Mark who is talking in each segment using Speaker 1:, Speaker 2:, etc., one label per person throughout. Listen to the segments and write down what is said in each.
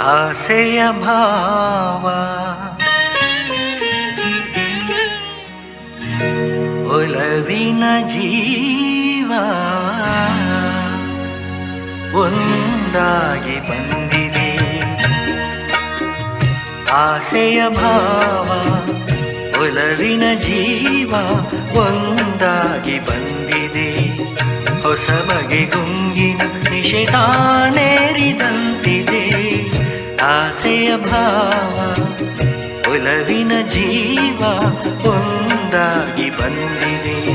Speaker 1: ಆಸೆಯ ಭಾವ ಒಲವಿನ ಜೀವ ಒಂದಾಗಿ ಬಂದಿದೆ. ಆಸೆಯ ಭಾವ ಒಲವಿನ ಜೀವ ಒಂದಾಗಿ ಬಂದಿದೆ. ಹೊಸ ಬಗೆ ಗುಂಗಿನ ನಿಷೇಧಾನೇರಿದಂತಿದೆ. ಆಸೆಯ ಭಾವ ಒಲವಿನ ಜೀವ ಒಂದಾಗಿ ಬಂದಿದೆ.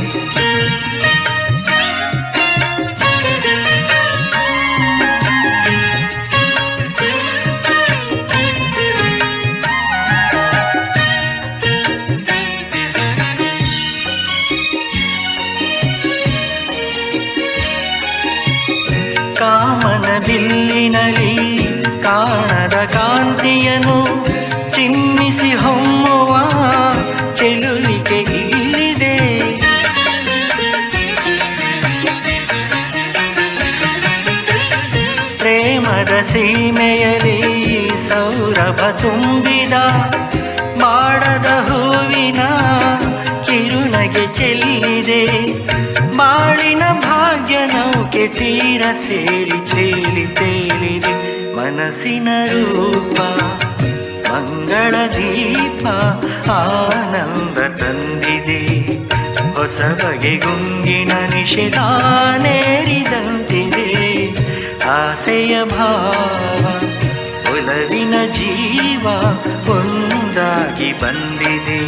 Speaker 1: ಕಾಮನ ಬಿಲ್ಲಿನಲ್ಲಿ ಕಾಣದ ಕಾಂತಿಯನು ಚಿಮ್ಮಿಸಿ ಹೊಮ್ಮುವ ಚೆಲುವಿಕೆ ಇಲ್ಲಿದೆ. ಪ್ರೇಮದ ಸೀಮೆಯಲ್ಲಿ ಸೌರಭ ತುಂಬಿದ ಮಾಡದ ಹೂವಿನ ಕಿರುನಗೆ ಚೆಲ್ಲಿದೆ. ಬಾಳಿನ ಭಾಗ್ಯ ನೌಕೆ ತೀರ ಸೇರಿ ತೇಲಿದೆ. ಮನಸ್ಸಿನ ರೂಪ ಮಂಗಳ ದೀಪ ಆನಂದ ತಂದಿದೆ. ಹೊಸ ಬಗೆ ಗುಂಗಿನ ನಿಷೇಧಾನೇರಿದಂತಿದೆ. ಆಸೆಯ ಭಾವ ಒಲವಿನ ಜೀವ ಒಂದಾಗಿ ಬಂದಿದೆ.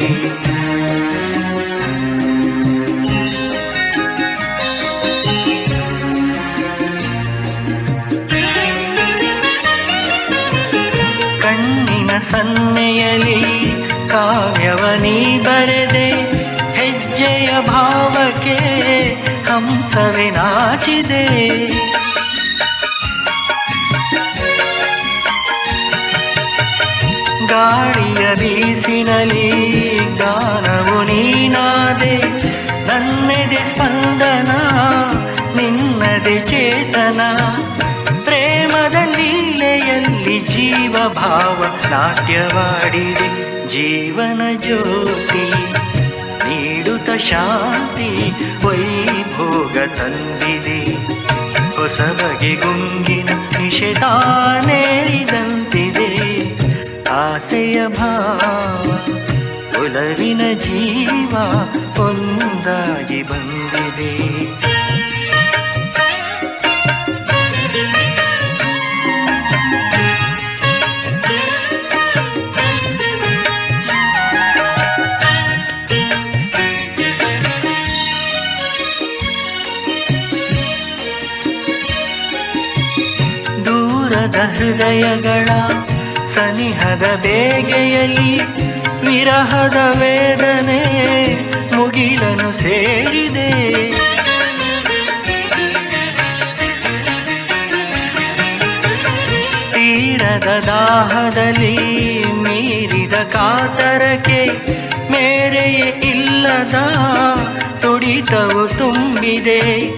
Speaker 1: ಕಣ್ಣಿನ ಸನ್ನೆಯಲ್ಲಿ ಕಾವ್ಯವನೀ ಬರೆದೆ. ಹೆಜ್ಜೆಯ ಭಾವಕ್ಕೆ ಹಂಸವೇ ನಾಚಿದೆ. ಗಾಳಿಯ ಬೀಸಿನಲ್ಲಿ ಗಾನವು ನೀನಾದೆ. ನನ್ನೆದೆ ಸ್ಪಂದನ ನಿನ್ನದೆ ಚೇತನ. ಪ್ರೇಮದ ಲೀಲೆಯಲ್ಲಿ ಜೀವ ಭಾವ ನಾಟ್ಯವಾಡಿದೆ. ಜೀವನ ಜ್ಯೋತಿ ನೀಡುತ್ತ ಶಾಂತಿ ವೈಭೋಗ ತಂದಿದೆ. ಹೊಸ ಬಗೆ ಗುಂಗಿನ ನಿಷೇಧಾನೇರಿದಂತಿದೆ. ಆಸೆಯ ಭಾವ ಒಲವಿನ ಜೀವ ಒಂದಾಗಿ ಬಂದಿದೆ. ದೂರದ ಹೃದಯಗಳ ಸನಿಹದ ಬೇಗೆಯಲ್ಲಿ ವಿರಹದ ವೇದನೆ ಮುಗಿಲನು ಸೇರಿದೆ. ತೀರದ ದಾಹದಲ್ಲಿ ಮೀರಿದ ಕಾತರಕ್ಕೆ ಮೇರೆಯೇ ಇಲ್ಲದ ತುಡಿತವು ತುಂಬಿದೆ.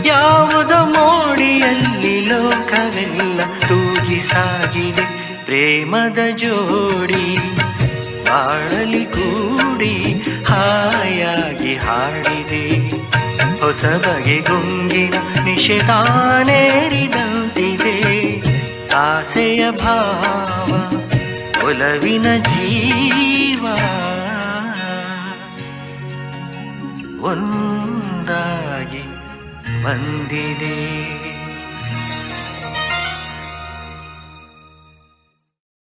Speaker 1: ಯಾವುದ ಮೋಡಿಯಲ್ಲಿ ಲೋಕವೆಲ್ಲ ತೂಗಿ ಸಾಗಿದೆ. ಪ್ರೇಮದ ಜೋಡಿ ಬಾಳಲಿ ಕೂಡಿ ಹಾಯಾಗಿ ಹಾಡಿದೆ. ಹೊಸ ಬಗೆ ಗುಂಗಿನ ನಿಷೇಧಾನೇರಿದಂತಿದೆ. ಆಸೆಯ ಭಾವ ಒಲವಿನ ಜೀವ ಒಂದಾಗಿ ಬಂದಿದೆ.